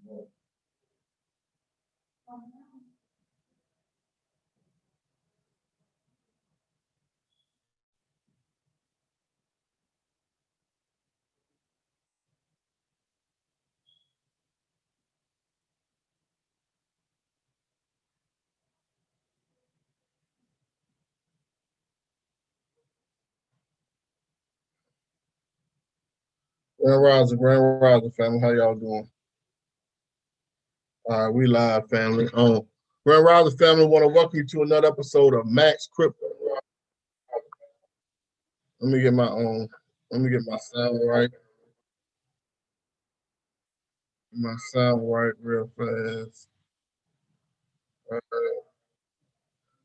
Grand Rising family. How y'all doing? All right, we live, family. Grand Rising family, want to welcome you to another episode of Max Crypto. Let me get my let me get my sound right. My sound right real fast.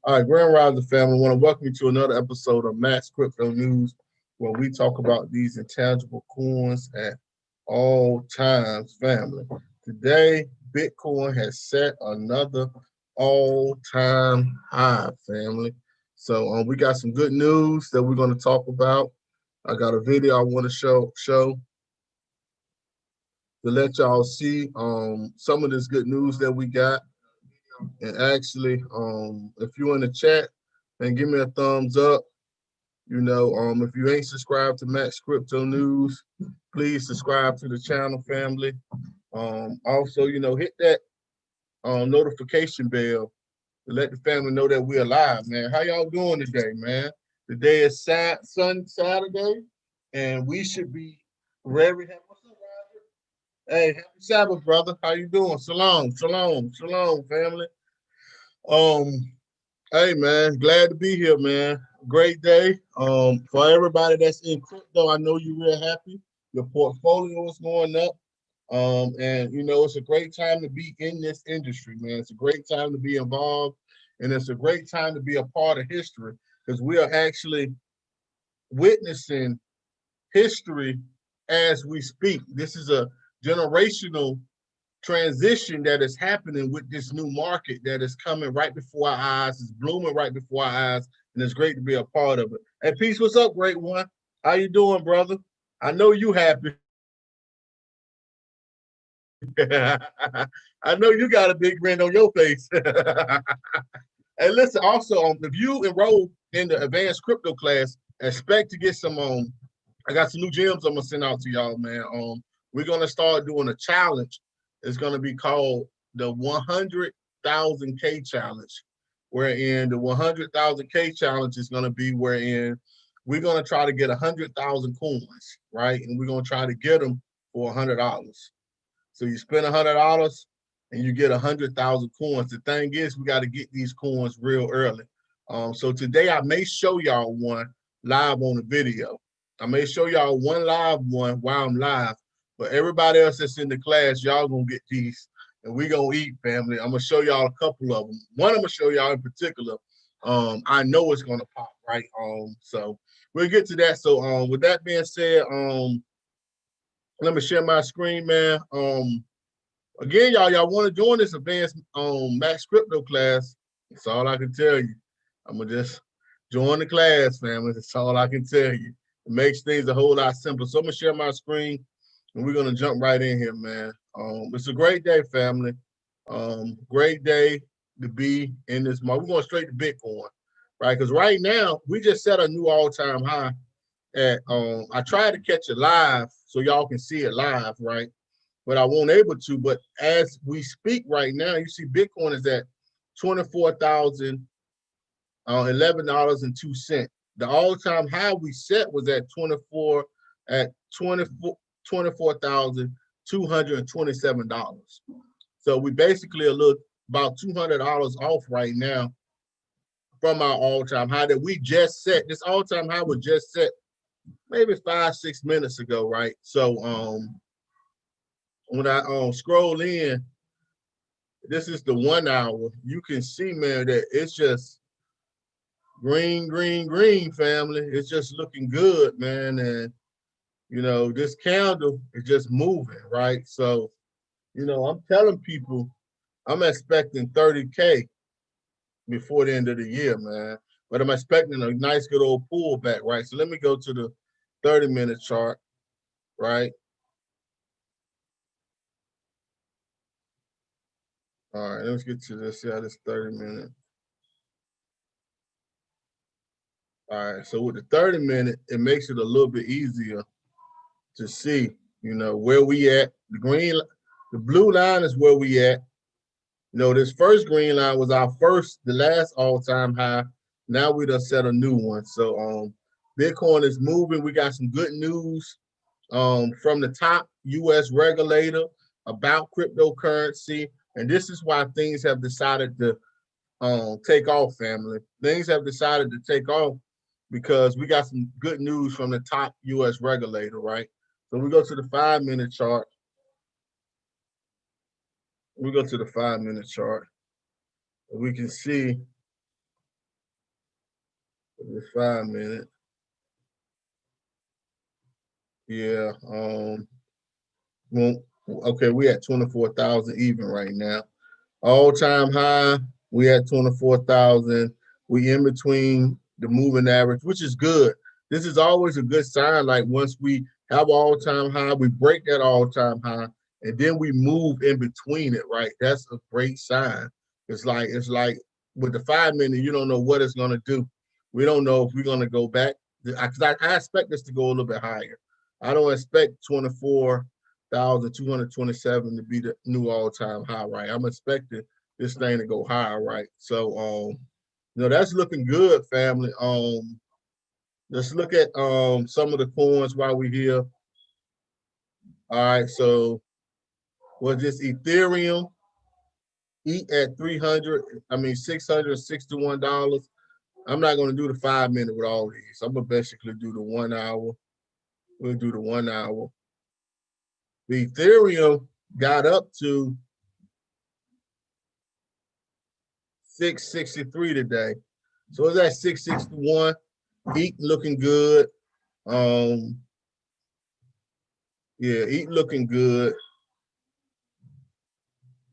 All right, Grand Rising family, want to welcome you to another episode of Max Crypto News, where we talk about these intangible coins at all times, family. Today, Bitcoin has set another all-time high, family. So we got some good news that we're going to talk about. I got a video I want to show to let y'all see some of this good news that we got. And actually, if you're in the chat, then give me a thumbs up. If you ain't subscribed to Max Crypto News, please subscribe to the channel, family. Also, hit that notification bell to let the family know that we're alive, man. How y'all doing today, man? Today is Saturday, and we should be ready. What's up, Roger? Hey, happy Sabbath, brother. How you doing? Shalom, shalom, shalom, family. Um, Hey man, glad to be here, man. Great day. For everybody that's in crypto, I know you're real happy. Your portfolio is going up. And it's a great time to be in this industry, man. It's a great time to be involved, and it's a great time to be a part of history because we are actually witnessing history as we speak. This is a generational transition that is happening with this new market that is coming right before our eyes, it's blooming right before our eyes, and it's great to be a part of it. Hey, Peace, what's up, great one? How you doing, brother? I know you happy. I know you got a big grin on your face. And listen, also, if you enroll in the advanced crypto class, expect to get some I got some new gems I'm gonna send out to y'all, man. We're gonna start doing a challenge. It's gonna be called the 100,000K challenge, wherein the 100,000K challenge is gonna be wherein we're gonna try to get 100,000 coins, right? And we're gonna try to get them for $100. So you spend $100 and you get 100,000 coins. The thing is, we got to get these coins real early. So today I may show y'all one live on the video. I may show y'all one live one while I'm live, but everybody else that's in the class, y'all gonna get these, and we gonna eat, family. I'm gonna show y'all a couple of them. One I'm gonna show y'all in particular. I know it's gonna pop, right? So we'll get to that. So with that being said, let me share my screen, man. Again, y'all want to join this advanced Max Crypto class? That's all I can tell you. I'm gonna just join the class, family. That's all I can tell you. It makes things a whole lot simpler. So I'm gonna share my screen, and we're gonna jump right in here, man. It's a great day, family. Great day to be in this market. We're going straight to Bitcoin, right? Because right now we just set a new all-time high. At I tried to catch it live so y'all can see it live, right? But I won't able to. But as we speak right now, you see Bitcoin is at $24,011.02. The all-time high we set was at 24,227. So we basically a little about $200 off right now from our all-time high that we just set. This all-time high was just set maybe 5-6 minutes ago, right? So when I scroll in, this is the 1 hour. You can see, man, that it's just green, green, green, family. It's just looking good, man. And this candle is just moving, right? So, I'm telling people I'm expecting 30K before the end of the year, man. But I'm expecting a nice good old pullback, right? So let me go to the 30-minute chart, right? All right, let's get to this. See how this 30 minute. All right, so with the 30 minute, it makes it a little bit easier to see, you know, where we at. The blue line is where we at. You know, this first green line was the last all-time high. Now we done set a new one. So Bitcoin is moving. We got some good news from the top US regulator about cryptocurrency. And this is why things have decided to take off, family. Things have decided to take off because we got some good news from the top US regulator, right? So we go to the 5-minute chart. We go to the 5-minute chart. We can see the 5-minute. Yeah. Well, okay, we at 24,000 even right now. All-time high, we at 24,000. We in between the moving average, which is good. This is always a good sign. Like once we have all-time high, we break that all-time high, and then we move in between it, right? That's a great sign. It's like with the 5-minute, you don't know what it's gonna do. We don't know if we're gonna go back. Because I expect this to go a little bit higher. I don't expect 24,227 to be the new all-time high, right? I'm expecting this thing to go higher, right? So you know, that's looking good, family. Let's look at some of the coins while we're here. All right, so was this Ethereum eat at $661. I'm not gonna do the 5-minute with all these. I'm gonna basically do the 1 hour. We'll do the 1 hour. The Ethereum got up to 663 today. So it's at 661. ETH looking good. Yeah, ETH looking good.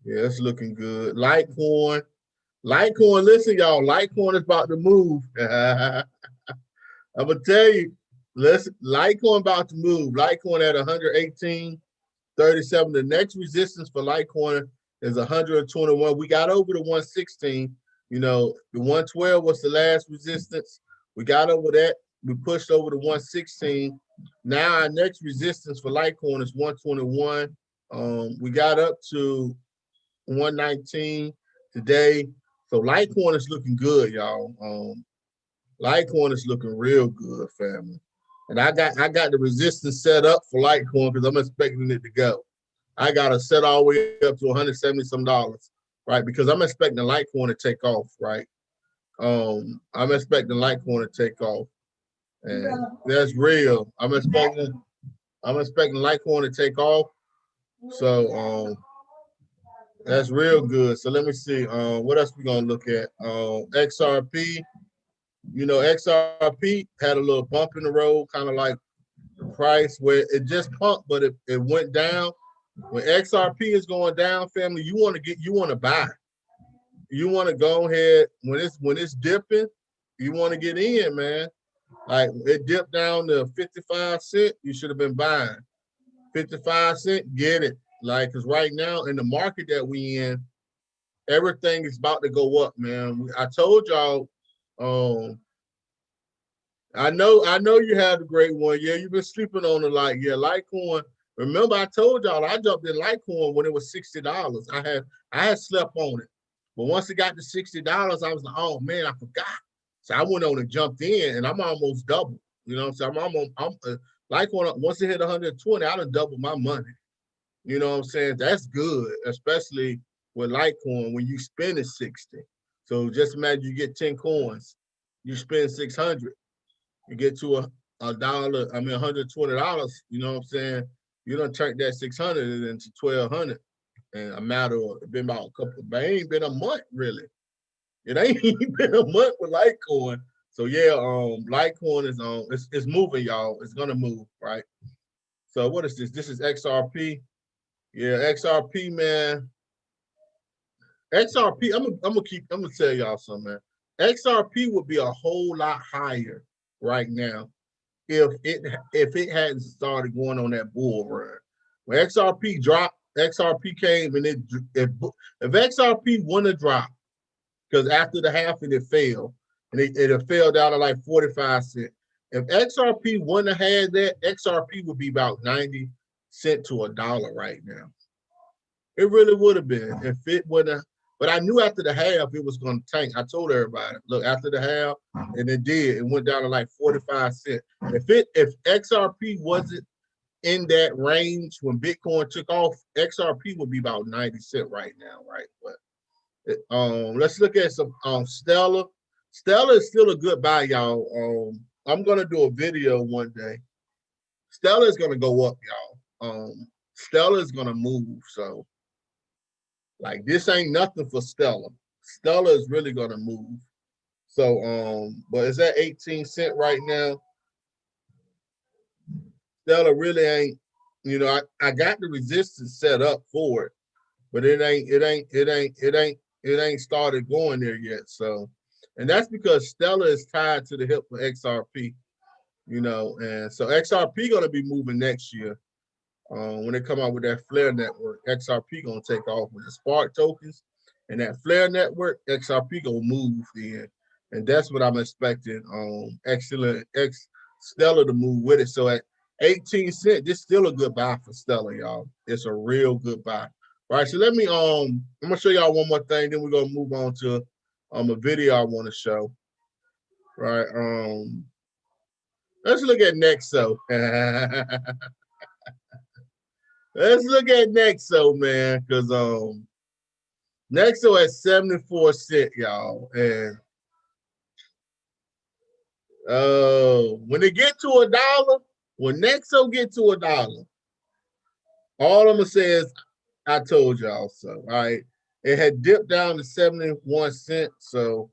Yeah, it's looking good. Litecoin, listen, y'all, Litecoin is about to move. I'm gonna tell you, listen, Litecoin about to move. Litecoin at 118.37. The next resistance for Litecoin is 121. We got over the 116. You know, the 112 was the last resistance. We got over that. We pushed over the 116. Now our next resistance for Litecoin is 121. We got up to 119 today. So Litecoin is looking good, y'all. Litecoin is looking real good, family. And I got the resistance set up for Litecoin because I'm expecting it to go. I got to set all the way up to 170 some dollars, right? Because I'm expecting the Litecoin to take off, right? I'm expecting Litecoin to take off, and that's real. I'm expecting Litecoin to take off. So that's real good. So let me see. What else we gonna look at? XRP. You know, XRP had a little bump in the road, kind of like the price where it just pumped, but it went down. When XRP is going down, family, you want to buy. You want to go ahead when it's dipping, you want to get in, man. Like it dipped down to 55 cents, you should have been buying. 55 cents, get it. Like, because right now in the market that we in, everything is about to go up, man. I told y'all, I know you had a great one. Yeah, you've been sleeping on it. Like, yeah, Litecoin. Remember, I told y'all I jumped in Litecoin when it was $60. I had slept on it, but once it got to $60, I was like, oh man, I forgot. So I went on and jumped in, and I'm almost double. You know what I'm saying? I'm Litecoin. Once it hit 120, I done doubled my money. You know what I'm saying? That's good, especially with Litecoin when you spend it 60. So just imagine you get 10 coins, you spend 600. You get to a dollar, $120, you know what I'm saying? You don't turn that 600 into 1,200 in a matter of, it's been about a couple, but it ain't been a month really. It ain't even been a month with Litecoin. So yeah, Litecoin is it's moving, y'all. It's gonna move, right? So what is this? This is XRP. Yeah, XRP, man. XRP, I'm gonna tell y'all something, man. XRP would be a whole lot higher right now if it hadn't started going on that bull run. When XRP dropped XRP came and if XRP wouldn't have dropped, because after the halving it fell, and it fell down to like 45 cents. If XRP wouldn't have had that, XRP would be about 90 cents to $1 right now. It really would have been if it wouldn't have. But I knew after the half it was going to tank. I told everybody, look, after the half, and it did. It went down to like 45 cents. If XRP wasn't in that range when Bitcoin took off, XRP would be about 90 cents right now, right? But let's look at some Stellar. Stellar is still a good buy, y'all. I'm gonna do a video one day. Stellar is gonna go up, y'all. Stellar is gonna move. So, like, this ain't nothing for Stellar. Stellar is really gonna move. So, but it's at 18 cents right now. Stellar really ain't, you know, I got the resistance set up for it, but it ain't started going there yet. So, and that's because Stellar is tied to the hip for XRP, you know, and so XRP gonna be moving next year. When they come out with that Flare network, XRP gonna take off with the Spark tokens and that Flare network. XRP gonna move in, and that's what I'm expecting. Stellar to move with it. So at 18 cents, this is still a good buy for Stellar, y'all. It's a real good buy. All right, so let me I'm gonna show y'all one more thing, then we're gonna move on to a video I want to show. Right. Let's look at NEXO. Let's look at NEXO, man, because NEXO at 74 cents, y'all. And when it get to $1, when NEXO get to $1, all I'm gonna say is I told y'all so. All right. It had dipped down to 71 cents, so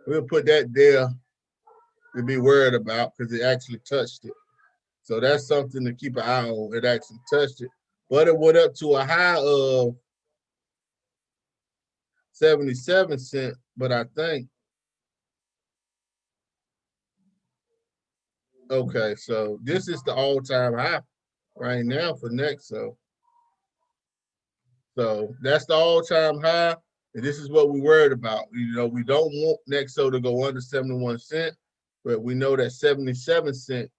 we'll put that there to be worried about because it actually touched it. So that's something to keep an eye on. It actually touched it, but it went up to a high of 77 cents. But I think, okay, so this is the all-time high right now for NEXO. So that's the all-time high, and this is what we worried about. You know, we don't want NEXO to go under 71 cents, but we know that 77 cents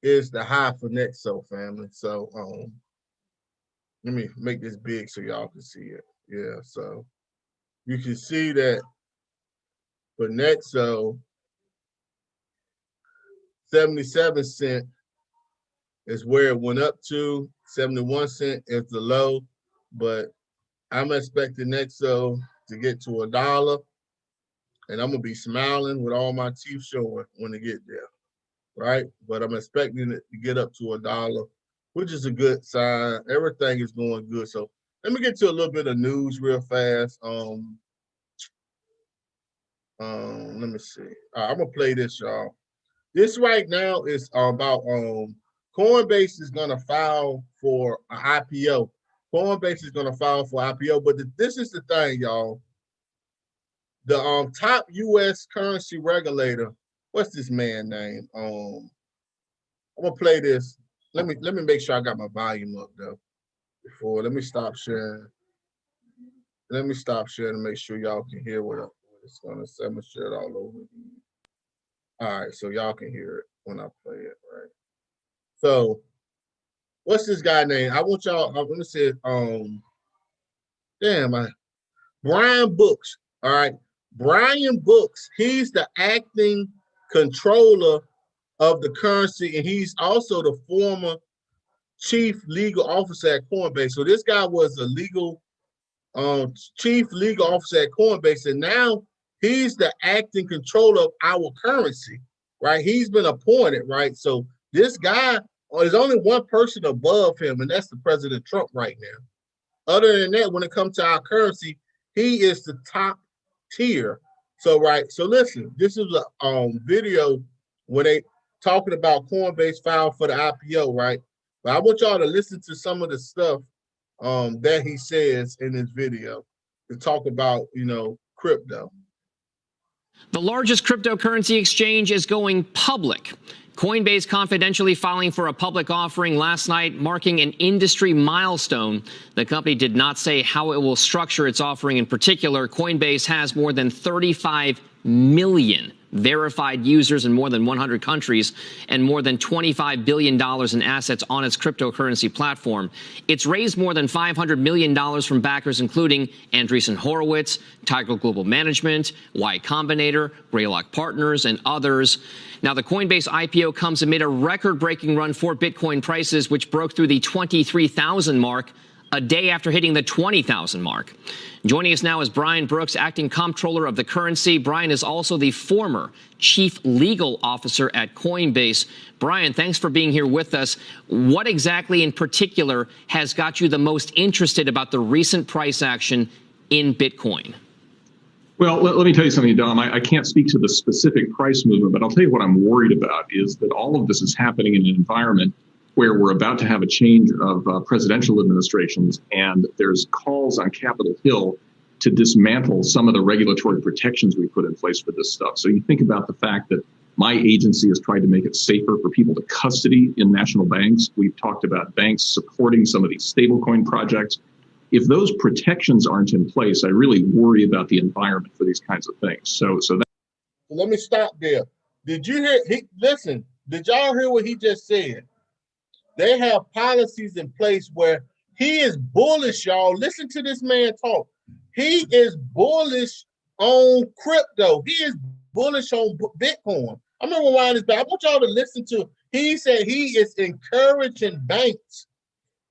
is the high for NEXO, family. So let me make this big so y'all can see it. Yeah, so you can see that for NEXO, 77 cents is where it went up to. 71 cents is the low, but I'm expecting NEXO to get to $1, and I'm gonna be smiling with all my teeth showing when it get there, right? But I'm expecting it to get up to $1, which is a good sign. Everything is going good. So let me get to a little bit of news real fast. Let me see. I'm gonna play this, y'all. This right now is about Coinbase is gonna file for an IPO. Coinbase is gonna file for IPO, but this is the thing, y'all. The top U.S. currency regulator. What's this man name? I'm gonna play this. Let me make sure I got my volume up though. Before let me stop sharing. Let me stop sharing to make sure y'all can hear what it's gonna say. I'm gonna share it all over again. All right, so y'all can hear it when I play it, right? So, what's this guy name? I want y'all. I'm gonna say, Brian Books. All right, Brian Books. He's the acting controller of the currency, and he's also the former chief legal officer at Coinbase. So this guy was a legal chief legal officer at Coinbase, and now he's the acting controller of our currency, right? He's been appointed, right? So this guy, there's only one person above him, and that's the President Trump right now. Other than that, when it comes to our currency, he is the top tier. So, right. So listen, this is a video when they talking about Coinbase filed for the IPO, right? But I want y'all to listen to some of the stuff that he says in this video to talk about, you know, crypto. The largest cryptocurrency exchange is going public. Coinbase confidentially filing for a public offering last night, marking an industry milestone. The company did not say how it will structure its offering in particular. Coinbase has more than 35 million verified users in more than 100 countries and more than $25 billion in assets on its cryptocurrency platform. It's raised more than $500 million from backers including Andreessen Horowitz, Tiger Global Management, Y Combinator, Greylock Partners, and others. Now, the Coinbase IPO comes amid a record-breaking run for Bitcoin prices, which broke through the 23,000 mark a day after hitting the 20,000 mark. Joining us now is Brian Brooks, acting comptroller of the currency. Brian is also the former chief legal officer at Coinbase. Brian, thanks for being here with us. What exactly in particular has got you the most interested about the recent price action in Bitcoin? Well, let me tell you something, Dom. I can't speak to the specific price movement, but I'll tell you what I'm worried about is that all of this is happening in an environment where we're about to have a change of presidential administrations, and there's calls on Capitol Hill to dismantle some of the regulatory protections we put in place for this stuff. So you think about the fact that my agency has tried to make it safer for people to custody in national banks. We've talked about banks supporting some of these stablecoin projects. If those protections aren't in place, I really worry about the environment for these kinds of things. So let me stop there. Did you hear? Listen, did y'all hear what he just said? They have policies in place where he is bullish, y'all. Listen to this man talk. He is bullish on crypto. He is bullish on Bitcoin. I'm going to rewind this back. I want y'all to listen to. He said he is encouraging banks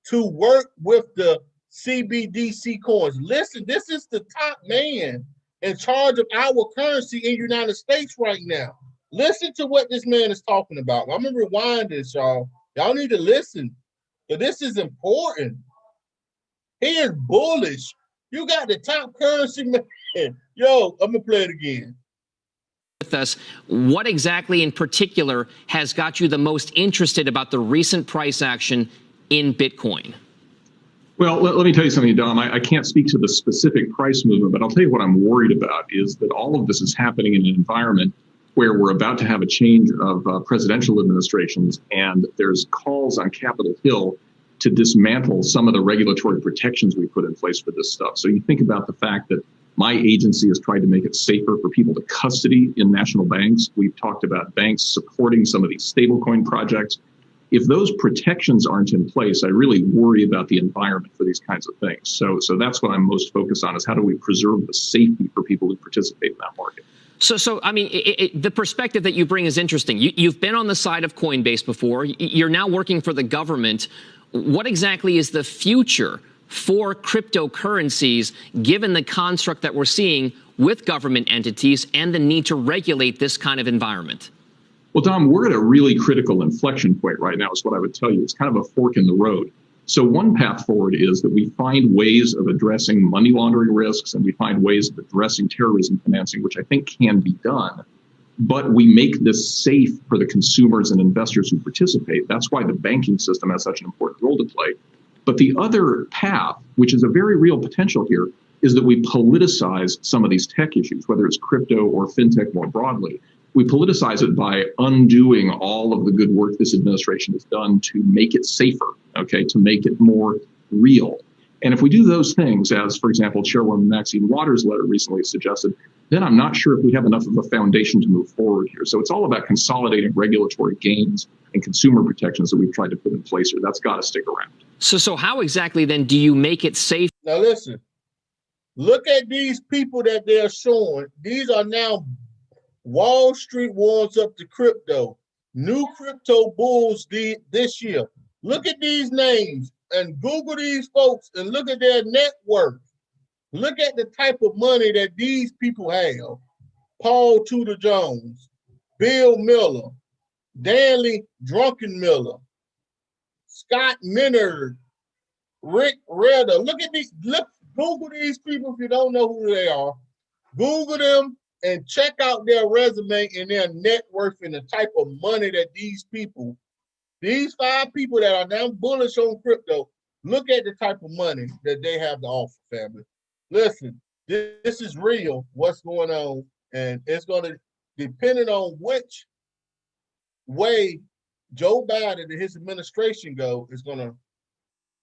to work with the CBDC coins. Listen, this is the top man in charge of our currency in the United States right now. Listen to what this man is talking about. I'm going to rewind this, y'all. Y'all need to listen, but this is important. He is bullish. You got the top currency man. Yo, I'm going to play it again. With us, what exactly in particular has got you the most interested about the recent price action in Bitcoin? Well, let me tell you something, Dom. I can't speak to the specific price movement, but I'll tell you what I'm worried about is that all of this is happening in an environment where we're about to have a change of presidential administrations, and there's calls on Capitol Hill to dismantle some of the regulatory protections we put in place for this stuff. So you think about the fact that my agency has tried to make it safer for people to custody in national banks. We've talked about banks supporting some of these stablecoin projects. If those protections aren't in place, I really worry about the environment for these kinds of things. So that's what I'm most focused on is how do we preserve the safety for people who participate in that market. So I mean, the perspective that you bring is interesting. You've been on the side of Coinbase before. You're now working for the government. What exactly is the future for cryptocurrencies, given the construct that we're seeing with government entities and the need to regulate this kind of environment? Well, Dom, we're at a really critical inflection point right now is what I would tell you. It's kind of a fork in the road. So one path forward is that we find ways of addressing money laundering risks and we find ways of addressing terrorism financing, which I think can be done. But we make this safe for the consumers and investors who participate. That's why the banking system has such an important role to play. But the other path, which is a very real potential here, is that we politicize some of these tech issues, whether it's crypto or fintech more broadly. We politicize it by undoing all of the good work this administration has done to make it safer, okay, to make it more real. And if we do those things, as, for example, Chairwoman Maxine Waters' letter recently suggested, then I'm not sure if we have enough of a foundation to move forward here. So it's all about consolidating regulatory gains and consumer protections that we've tried to put in place here. That's got to stick around. So how exactly then do you make it safe? Now listen, look at these people that they're showing. These are now Wall Street warms up to crypto. New crypto bulls this year. Look at these names and Google these folks and look at their net worth. Look at the type of money that these people have. Paul Tudor Jones, Bill Miller, Danley Drunken-Miller, Scott Minerd, Rick Redder. Look at these. Google these people if you don't know who they are. Google them and check out their resume and their net worth and the type of money that these people, these 5 people that are now bullish on crypto, look at the type of money that they have to offer, family. Listen, this is real, what's going on, and it's going to, depending on which way Joe Biden and his administration go is going to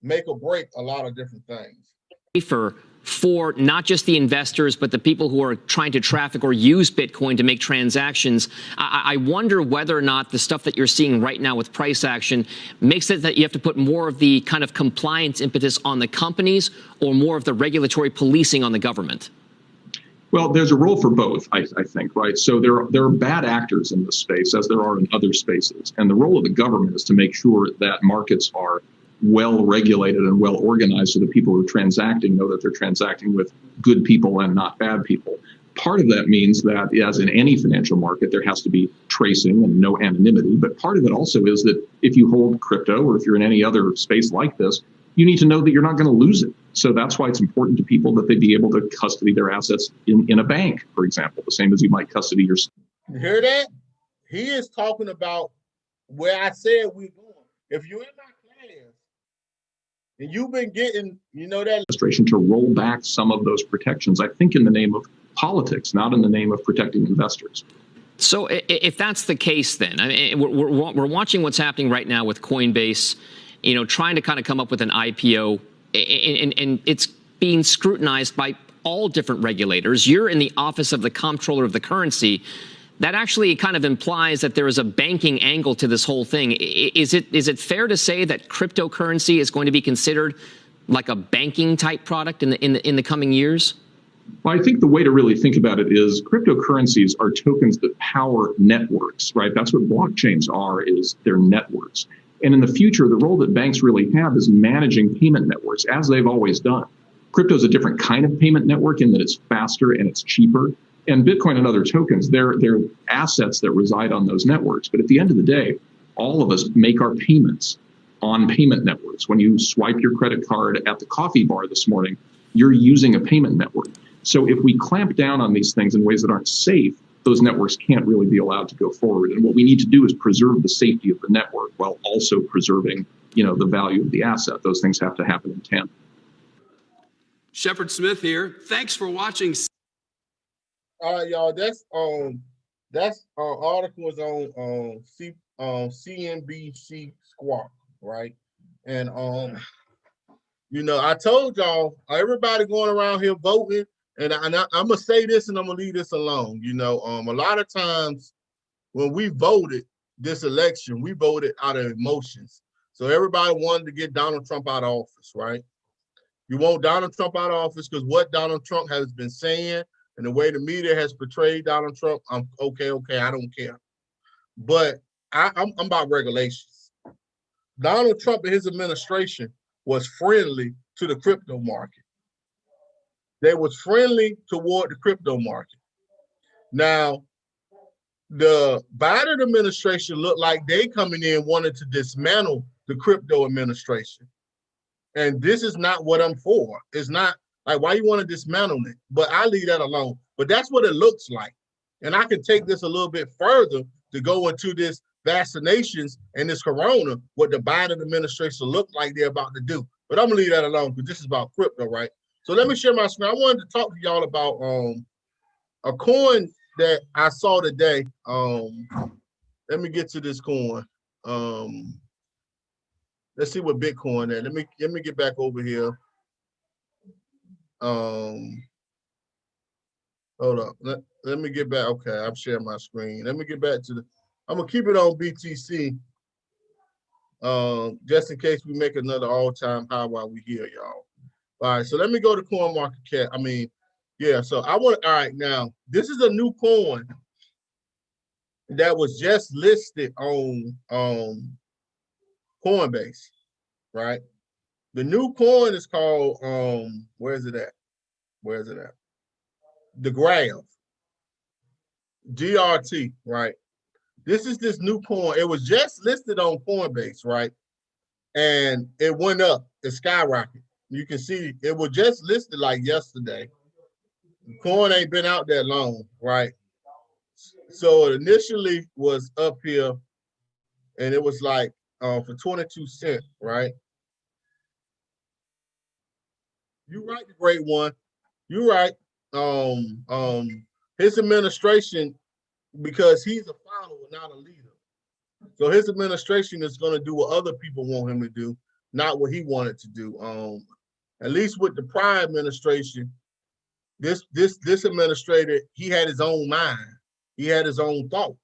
make or break a lot of different things. For not just the investors, but the people who are trying to traffic or use Bitcoin to make transactions. I wonder whether or not the stuff that you're seeing right now with price action makes it that you have to put more of the kind of compliance impetus on the companies or more of the regulatory policing on the government. Well, there's a role for both, I think, right? So there are bad actors in this space, as there are in other spaces. And the role of the government is to make sure that markets are well regulated and well organized so that people who are transacting know that they're transacting with good people and not bad people. Part of that means that, as in any financial market, there has to be tracing and no anonymity. But part of it also is that if you hold crypto or if you're in any other space like this, you need to know that you're not going to lose it. So that's why it's important to people that they be able to custody their assets in a bank, for example, the same as you might custody your. You hear that? He is talking about where I said we're going. If you're in my class and you've been getting, that administration to roll back some of those protections, I think in the name of politics, not in the name of protecting investors. So if that's the case, then I mean, we're watching what's happening right now with Coinbase, trying to kind of come up with an IPO, and it's being scrutinized by all different regulators. You're in the office of the comptroller of the currency. That actually kind of implies that there is a banking angle to this whole thing. Is it fair to say that cryptocurrency is going to be considered like a banking type product in the coming years? Well, I think the way to really think about it is cryptocurrencies are tokens that power networks, right? That's what blockchains are, is they're networks. And in the future, the role that banks really have is managing payment networks, as they've always done. Crypto is a different kind of payment network in that it's faster and it's cheaper. And Bitcoin and other tokens, they're assets that reside on those networks. But at the end of the day, all of us make our payments on payment networks. When you swipe your credit card at the coffee bar this morning, you're using a payment network. So if we clamp down on these things in ways that aren't safe, those networks can't really be allowed to go forward. And what we need to do is preserve the safety of the network while also preserving, the value of the asset. Those things have to happen in tandem. Shepard Smith here. Thanks for watching. All right, y'all. That's article is on CNBC Squawk, right? And I told y'all, everybody going around here voting, and I'm gonna say this and I'm gonna leave this alone. A lot of times when we voted this election, we voted out of emotions. So everybody wanted to get Donald Trump out of office, right? You want Donald Trump out of office because what Donald Trump has been saying and the way the media has portrayed Donald Trump, I'm okay, I don't care. But I'm about regulations. Donald Trump and his administration was friendly to the crypto market. They was friendly toward the crypto market. Now, the Biden administration looked like they coming in wanted to dismantle the crypto administration. And this is not what I'm for. It's not like, why you want to dismantle it? But I leave that alone. But that's what it looks like. And I can take this a little bit further to go into this vaccinations and this corona, what the Biden administration look like they're about to do. But I'm gonna leave that alone because this is about crypto, right? So let me share my screen. I wanted to talk to y'all about a coin that I saw today. Let me get to this coin. Let's see what Bitcoin is. Let me get back over here. Hold up. Let me get back. Okay, I'm sharing my screen. Let me get back to I'm gonna keep it on BTC. Just in case we make another all-time high while we here, y'all. All right, so let me go to CoinMarketCap. So all right, now this is a new coin that was just listed on Coinbase, right? The new coin is called where is it at? The Graph, GRT, right? This is this new coin. It was just listed on Coinbase, right? And it went up, it skyrocketed. You can see it was just listed like yesterday. The coin ain't been out that long, right? So it initially was up here and it was like for 22 cents, right? You right, the great one. You right. His administration, because he's a follower, not a leader. So his administration is going to do what other people want him to do, not what he wanted to do. At least with the prior administration, this administrator, he had his own mind. He had his own thoughts.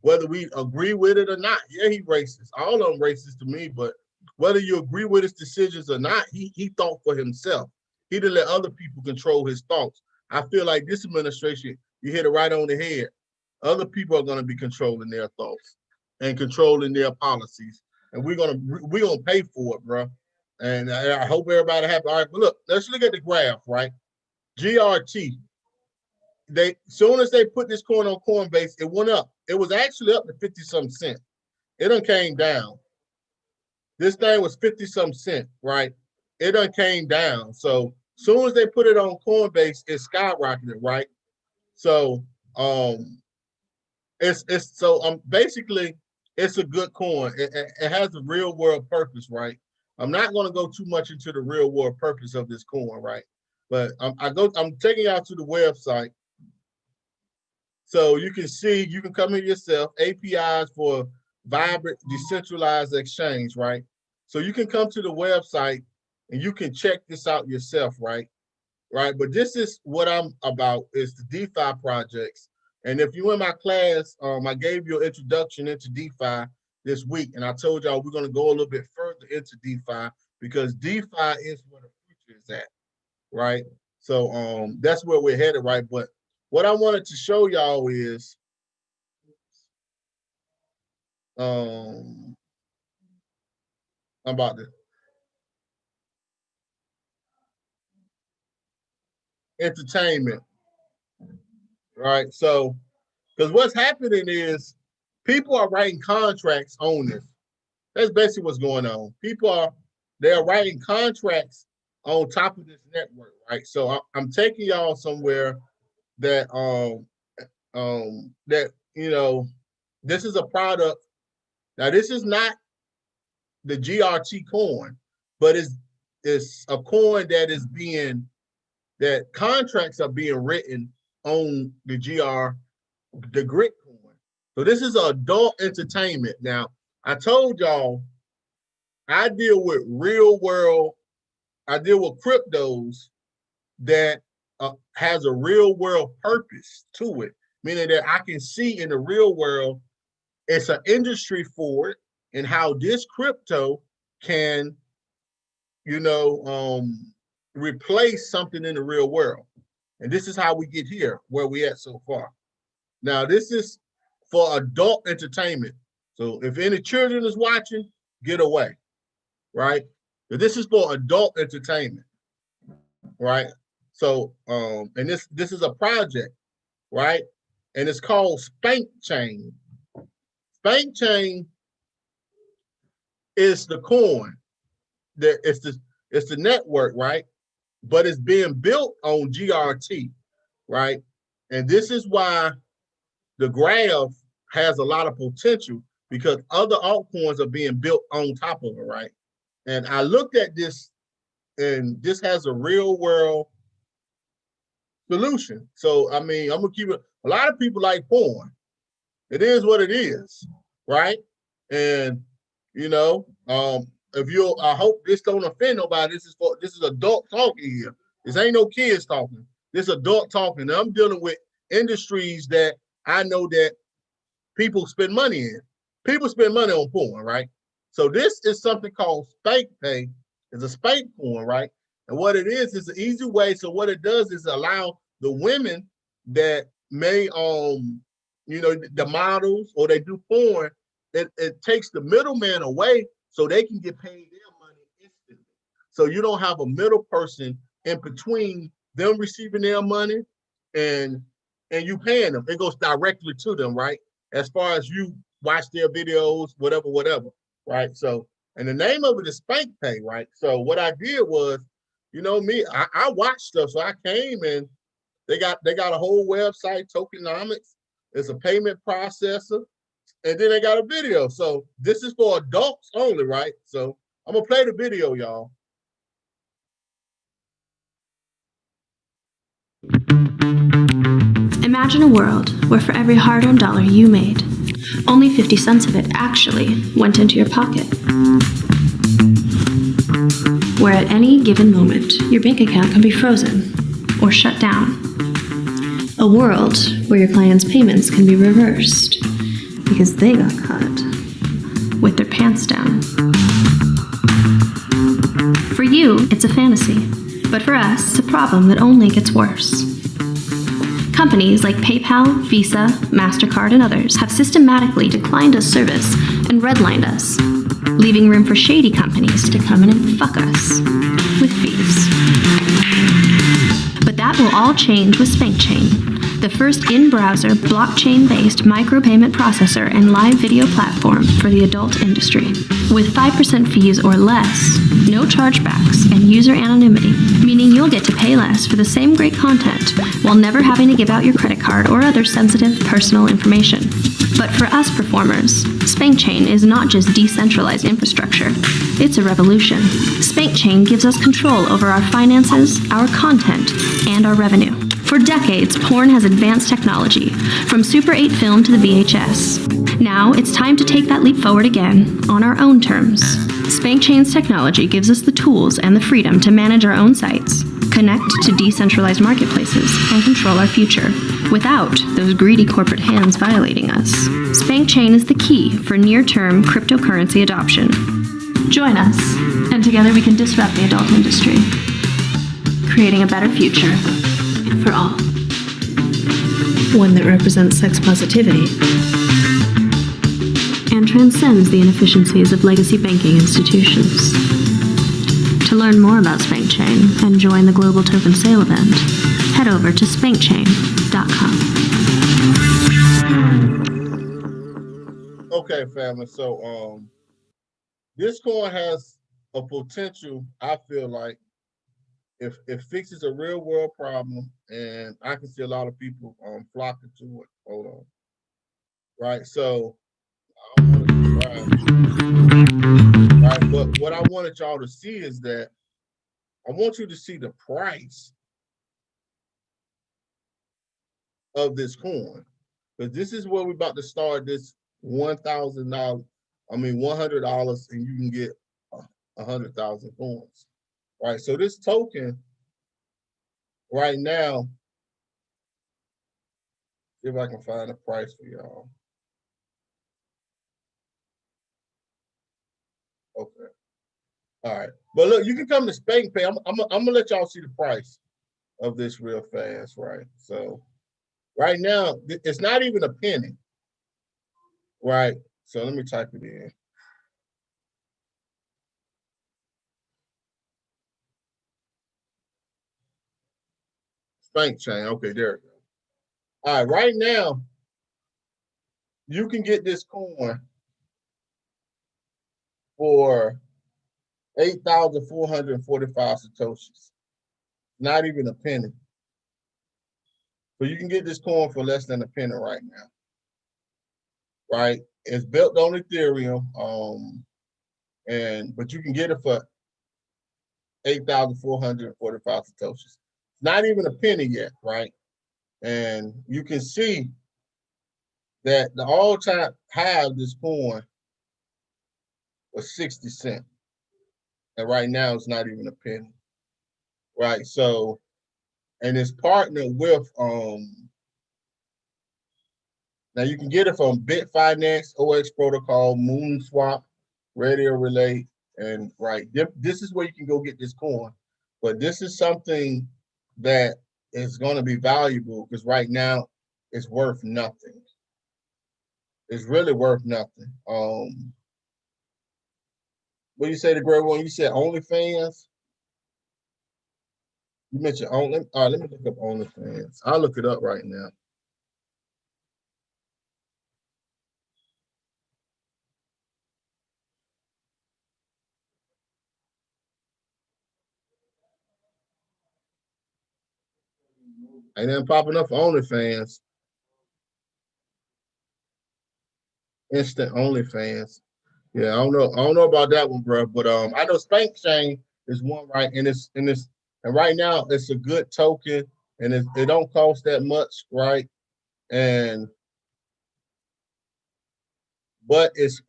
Whether we agree with it or not, yeah, he racist. All of them racist to me, but whether you agree with his decisions or not, he thought for himself. He didn't let other people control his thoughts. I feel like this administration, you hit it right on the head. Other people are going to be controlling their thoughts and controlling their policies, and we're gonna pay for it, bro. And I hope everybody happy. All right, but look, let's look at the graph, right? GRT. They soon as they put this coin on Coinbase, it went up. It was actually up to 50-some cents. It done came down. This thing was 50-some cents, right? It done came down. So soon as they put it on Coinbase, it skyrocketed, right? So basically it's a good coin. It has a real world purpose, right? I'm not going to go too much into the real world purpose of this coin, right? But I'm taking y'all to the website. So you can see, you can come in yourself, APIs for vibrant decentralized exchange, right? So you can come to the website and you can check this out yourself, right? Right. But this is what I'm about, is the DeFi projects. And if you're in my class, I gave you an introduction into DeFi this week, and I told y'all we're going to go a little bit further into DeFi because DeFi is where the future is at, right? So that's where we're headed, right? But what I wanted to show y'all is about the entertainment, right? So, because what's happening is people are writing contracts on this. That's basically what's going on. They're writing contracts on top of this network, right? So I'm taking y'all somewhere that this is a product. Now this is not the GRT coin, but it's a coin that contracts are being written on the grit coin. So this is adult entertainment. Now I told y'all I deal with cryptos that has a real world purpose to it, meaning that I can see in the real world it's an industry for it and how this crypto can, replace something in the real world. And this is how we get here, where we at so far. Now, this is for adult entertainment. So if any children is watching, get away, right? But this is for adult entertainment, right? So, and this is a project, right? And it's called Spank Chain. Spank Chain is the coin. It's the network, right? But it's being built on GRT, right? And this is why the graph has a lot of potential, because other altcoins are being built on top of it, right? And I looked at this, and this has a real world solution. So, I mean, I'm gonna keep it. A lot of people like porn. It is what it is, right? And I hope this don't offend nobody. This is adult talking here. This ain't no kids talking. This adult talking. And I'm dealing with industries that I know that people spend money in. People spend money on porn, right? So this is something called Spank Pay. It's a spank coin, right? And what it is an easy way. So what it does is allow the women that may the models, or they do porn, it takes the middleman away so they can get paid their money instantly. So you don't have a middle person in between them receiving their money and you paying them. It goes directly to them, right? As far as you watch their videos, whatever, right? So, and the name of it is Spank Pay, right? So what I did was, me, I watched stuff. So I came and they got a whole website, tokenomics. It's a payment processor. And then they got a video. So this is for adults only, right? So I'm gonna play the video, y'all. Imagine a world where for every hard-earned dollar you made, only 50 cents of it actually went into your pocket. Where at any given moment, your bank account can be frozen or shut down. A world where your clients' payments can be reversed because they got caught with their pants down. For you, it's a fantasy, but for us, it's a problem that only gets worse. Companies like PayPal, Visa, MasterCard, and others have systematically declined us service and redlined us, leaving room for shady companies to come in and fuck us with fees. But that will all change with SpankChain, the first in-browser, blockchain-based micropayment processor and live video platform for the adult industry. With 5% fees or less, no chargebacks, and user anonymity, meaning you'll get to pay less for the same great content while never having to give out your credit card or other sensitive personal information. But for us performers, SpankChain is not just decentralized infrastructure, it's a revolution. SpankChain gives us control over our finances, our content, and our revenue. For decades, porn has advanced technology, from Super 8 film to the VHS. Now, it's time to take that leap forward again, on our own terms. SpankChain's technology gives us the tools and the freedom to manage our own sites, connect to decentralized marketplaces, and control our future, without those greedy corporate hands violating us. SpankChain is the key for near-term cryptocurrency adoption. Join us, and together we can disrupt the adult industry, creating a better future for all. One that represents sex positivity and transcends the inefficiencies of legacy banking institutions. To learn more about SpankChain and join the Global Token Sale event, head over to spankchain.com. Okay, family. So this coin has a potential, I feel like, if it fixes a real world problem, and I can see a lot of people flocking to it. Hold on. Right. So I don't want to subscribe. Right, but what I wanted y'all to see is that I want you to see the price of this coin. Because this is where we're about to start this $1,000, $100, and you can get 100,000 coins. Right, so this token right now, see if I can find a price for y'all. Okay, all right, but look, you can come to SpankPay. I'm gonna let y'all see the price of this real fast, right? So right now, it's not even a penny, right? So let me type it in. SpankChain, okay, there it goes. All right, right now, you can get this coin for 8,445 Satoshis. Not even a penny. So you can get this coin for less than a penny right now. Right? It's built on Ethereum. But you can get it for 8,445 Satoshis. Not even a penny yet, right? And you can see that the all-time high of this coin was 60 cents. And right now it's not even a penny. Right. So, and it's partnered with now you can get it from Bitfinex, OX Protocol, Moonswap, Radio Relay, and right. This is where you can go get this coin. But this is something that is going to be valuable because right now it's worth nothing. It's really worth nothing. What do you say, the great one? You said OnlyFans? You mentioned Only. All right, let me look up OnlyFans. I'll look it up right now. Ain't nothing popping up for OnlyFans. Instant OnlyFans. Yeah, I don't know about that one, bro. But I know SpankChain is one, right? And right now it's a good token, and it don't cost that much, right? And but it's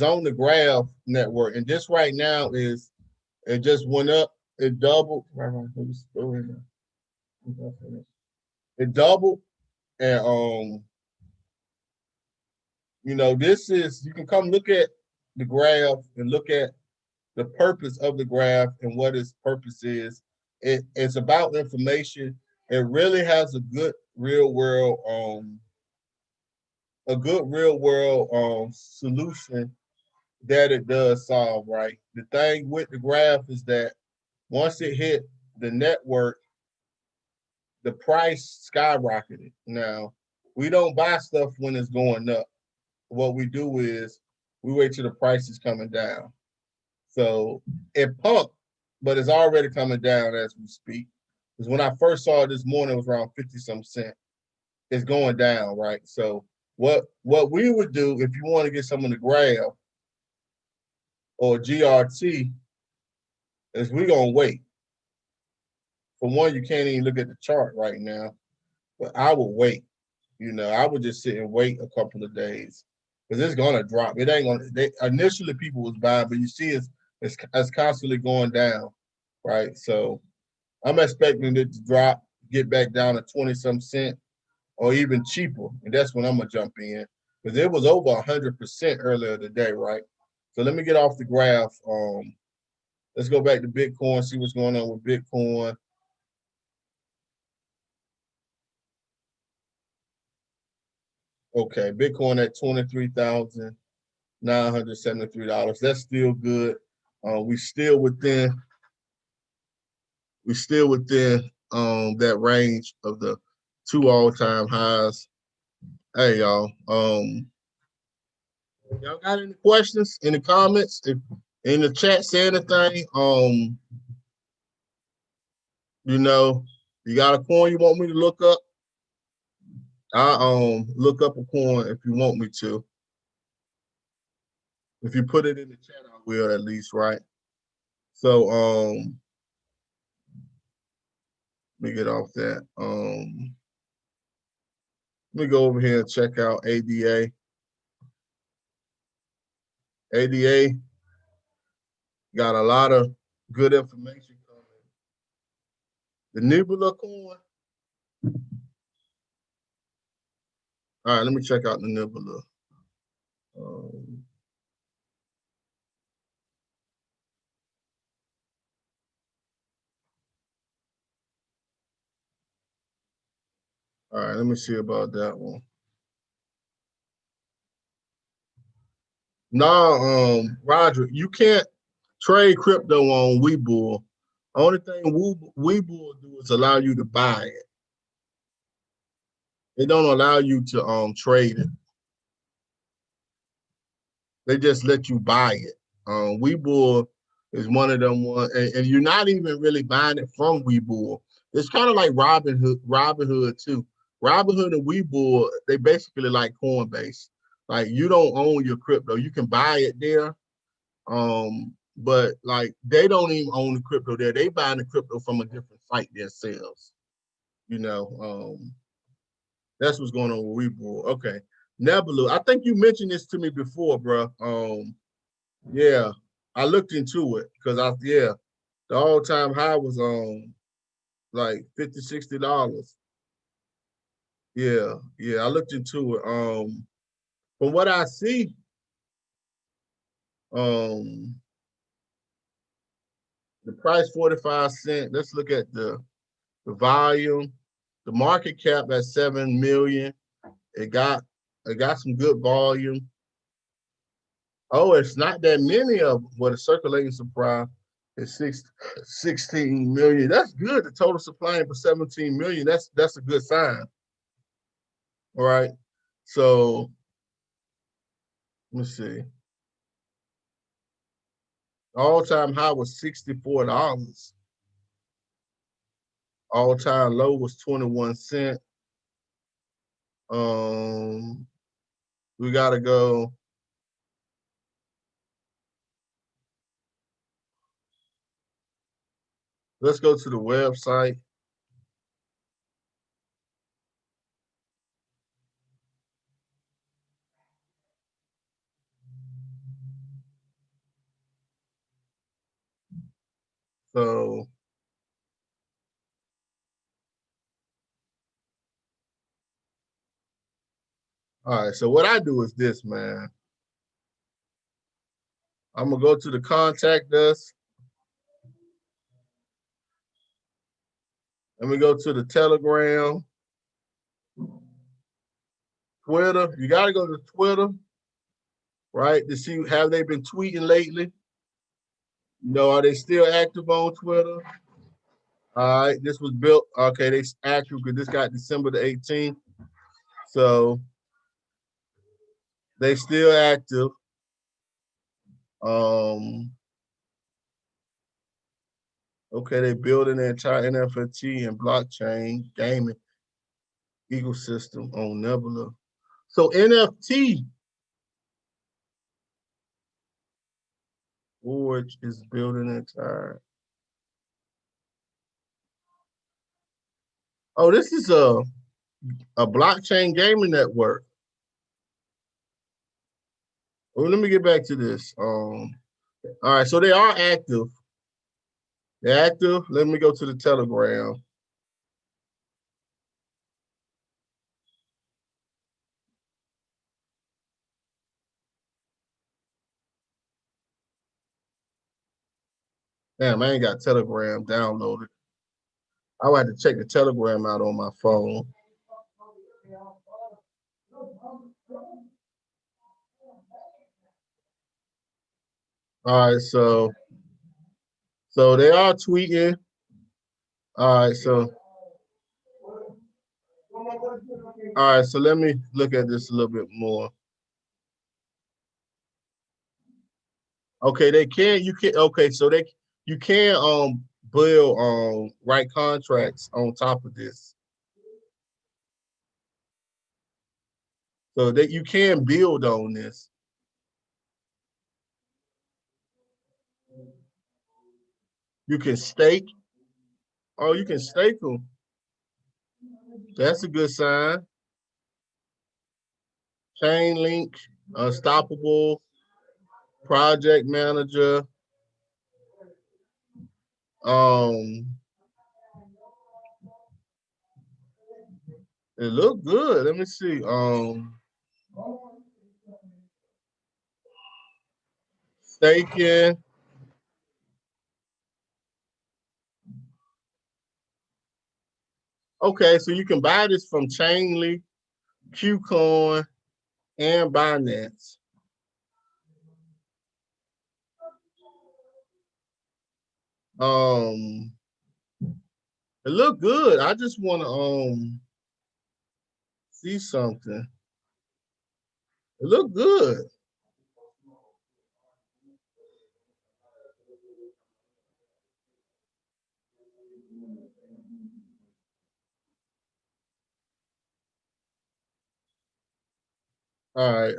on the graph network, and this right now is it just went up, it doubled. It doubled, and this is you can come look at the graph and look at the purpose of the graph and what its purpose is. It's about information. It really has a good real world solution that it does solve, right? The thing with the graph is that once it hit the network, the price skyrocketed. Now, we don't buy stuff when it's going up. What we do is we wait till the price is coming down. So it pumped, but it's already coming down as we speak. Because when I first saw it this morning, it was around 50-some cents. It's going down, right? So what we would do if you want to get some of the graph or GRT is we're gonna wait. For one, you can't even look at the chart right now, but I would wait. I would just sit and wait a couple of days because it's gonna drop. It ain't gonna. Initially, people was buying, but you see, it's constantly going down, right? So I'm expecting it to drop, get back down to 20-some cent, or even cheaper, and that's when I'm gonna jump in because it was over 100% earlier today, right? So let me get off the graph. Let's go back to Bitcoin, see what's going on with Bitcoin. Okay, Bitcoin at $23,973. That's still good. We still within that range of the 2 all-time highs. Hey y'all. Y'all got any questions in the comments? If in the chat say anything, you got a coin you want me to look up? I look up a coin if you want me to. If you put it in the chat, I will at least, right? So let me get off that. Let me go over here and check out ADA. ADA got a lot of good information coming. The Nebula coin. All right, let me check out the Nebula. All right, let me see about that one. No, Roger, you can't trade crypto on Webull. Only thing Webull do is allow you to buy it. They don't allow you to trade it. They just let you buy it. Webull is one of them ones, and you're not even really buying it from Webull. It's kind of like Robinhood too. Robinhood and Webull, they basically like Coinbase. Like you don't own your crypto. You can buy it there. But like they don't even own the crypto there. They buying the crypto from a different site themselves. That's what's going on with Webull. Okay. Nebula. I think you mentioned this to me before, bro. Yeah, I looked into it because the all-time high was like $50-$60. Yeah, I looked into it. From what I see, the price 45 cents. Let's look at the volume. The market cap at 7 million. It got some good volume. Oh, it's not that many of them. What a circulating supply is 16 million. That's good. The total supply for 17 million. That's a good sign. All right. So let me see. All-time high was $64. All-time low was 21 cents. We gotta go. Let's go to the website. So all right, so what I do is this, man. I'm gonna go to the contact us. Let me go to the Telegram, Twitter. You gotta go to Twitter, right? To see have they been tweeting lately. You know, are they still active on Twitter? All right, this was built. Okay, they active because this got December the 18th. So they still active. Okay, they building the entire NFT and blockchain gaming ecosystem on Nebula. So NFT Forge is building entire. Oh, this is a blockchain gaming network. Well, let me get back to this. All right, so they are active. They're active. Let me go to the Telegram. Damn, I ain't got Telegram downloaded. I would have to check the Telegram out on my phone. All right, so they are tweeting. All right, so let me look at this a little bit more. Okay, okay, so you can build write contracts on top of this. So that you can build on this. You can stake. Oh, you can stake them. That's a good sign. Chain link, unstoppable, project manager. It looked good. Let me see. Staking. Okay, so you can buy this from Chainlink, Qcoin, and Binance. It looked good. I just want to see something. It looked good. All right.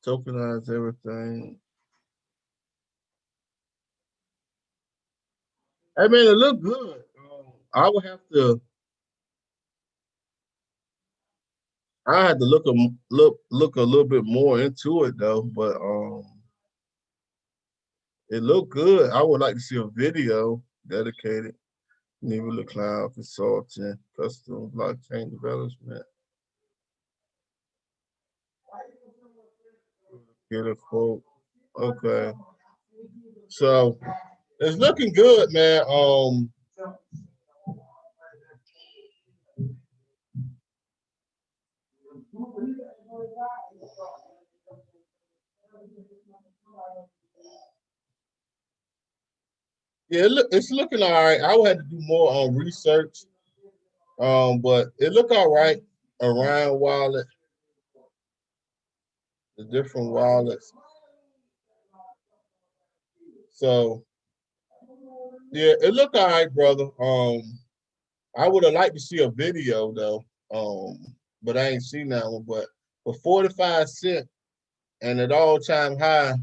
Tokenize everything. I mean, it looked good. I would have to. I had to look a little bit more into it though, but it looked good. I would like to see a video dedicated. Nebula Cloud Consulting, custom blockchain development. Get a quote. Okay. So it's looking good, man. Yeah, it's looking all right. I would have to do more research. But it looked all right around wallet, the different wallets. So yeah, it looked all right, brother. I would have liked to see a video though. But I ain't seen that one. But for 45 cents and at all-time high,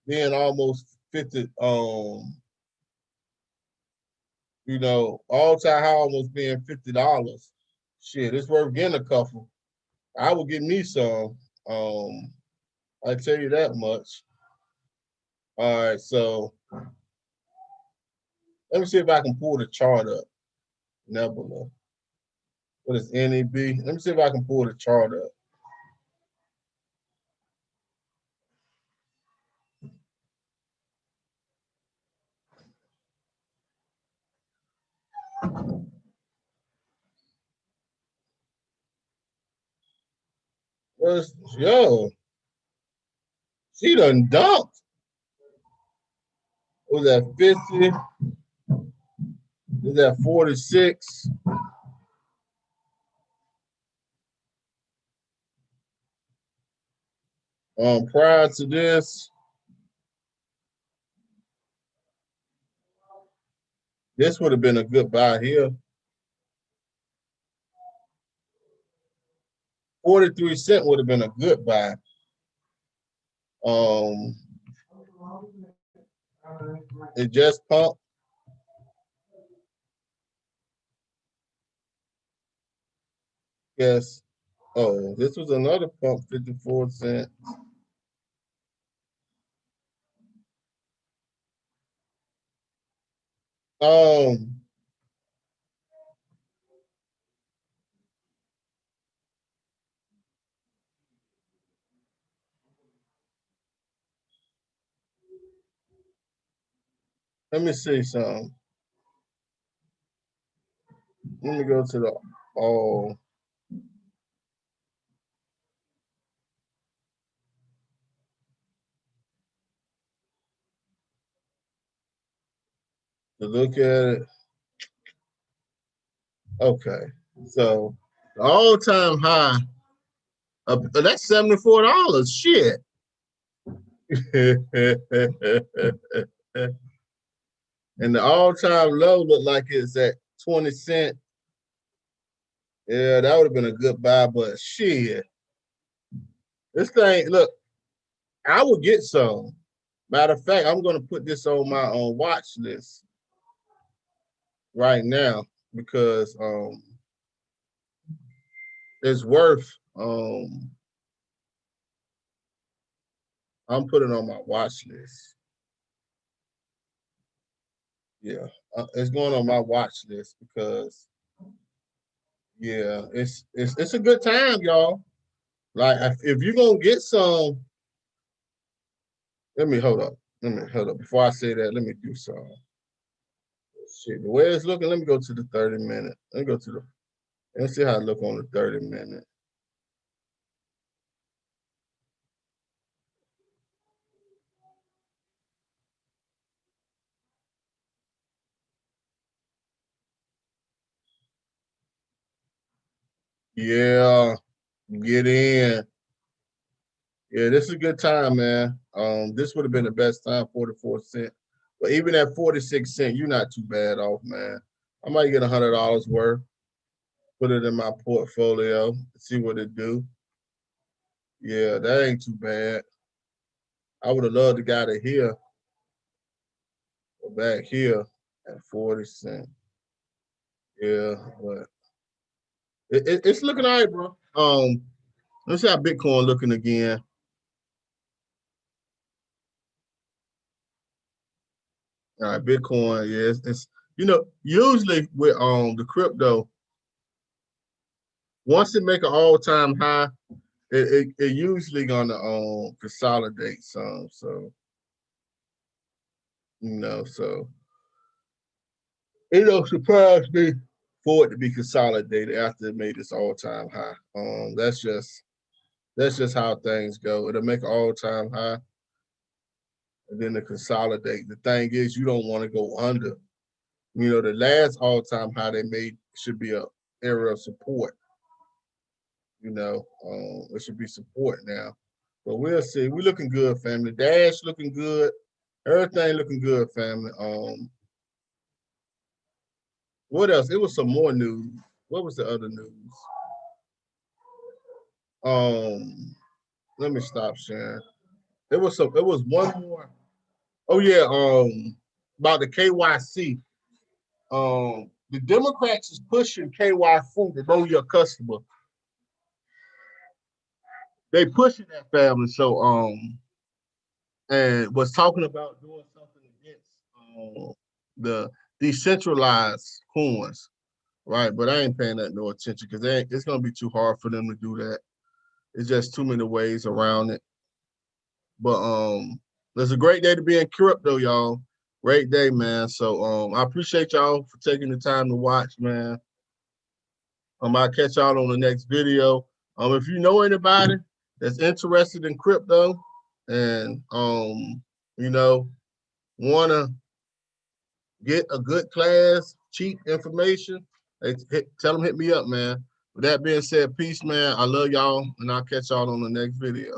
being almost 50, you know, all-time high almost being $50. Shit, it's worth getting a couple. I will get me some. I tell you that much. All right, so let me see if I can pull the chart up. Nebula. What is NEB? Let me see if I can pull the chart up. Yo, she done dumped. Was that 50? Was that 46? Prior to this would have been a good buy here. 43 cents would have been a good buy. It just pumped. Yes. Oh, this was another pump, 54 cents. Let me see something. Let me go to the to look at it. Okay, so the all-time high, that's $74. Shit. And the all-time low looked like it's at 20 cents. Yeah, that would have been a good buy, but shit. This thing, look, I would get some. Matter of fact, I'm gonna put this on my watch list right now because it's worth I'm putting on my watch list. Yeah, it's going on my watch list because yeah, it's a good time, y'all. Like if you're gonna get some, let me hold up. Before I say that, let me do some. Shit, the way it's looking, let me go to the 30-minute. Let me go to let's see how it look on the 30-minute. Yeah, get in. Yeah, this is a good time, man. This would have been the best time, 44 cents. But even at 46 cents, you're not too bad off, man. I might get $100 worth, put it in my portfolio, see what it do. Yeah, that ain't too bad. I would have loved to got it here, or back here at 40 cents. Yeah, but it's looking all right, bro. Let's see how Bitcoin looking again. All right, Bitcoin, yeah, it's you know, usually with the crypto, once it make an all-time high, it usually gonna consolidate some. So so it don't surprise me for it to be consolidated after it made its all-time high. That's just how things go. It'll make an all-time high and then to consolidate. The thing is, you don't want to go under. The last all-time high they made should be a area of support. It should be support now. But we'll see. We're looking good, family. Dash looking good. Everything looking good, family. What else? It was some more news. What was the other news? Let me stop sharing. It was one more Oh yeah, about the KYC. The Democrats is pushing KYC to know your customer. They pushing that family. So and was talking about doing something against the decentralized coins, right? But I ain't paying that no attention because it's gonna be too hard for them to do that. It's just too many ways around it. But it's a great day to be in crypto, y'all. Great day, man. So I appreciate y'all for taking the time to watch, man. I'll catch y'all on the next video. If you know anybody that's interested in crypto and you know, wanna get a good class, cheap information, tell them hit me up, man. With that being said, peace, man. I love y'all, and I'll catch y'all on the next video.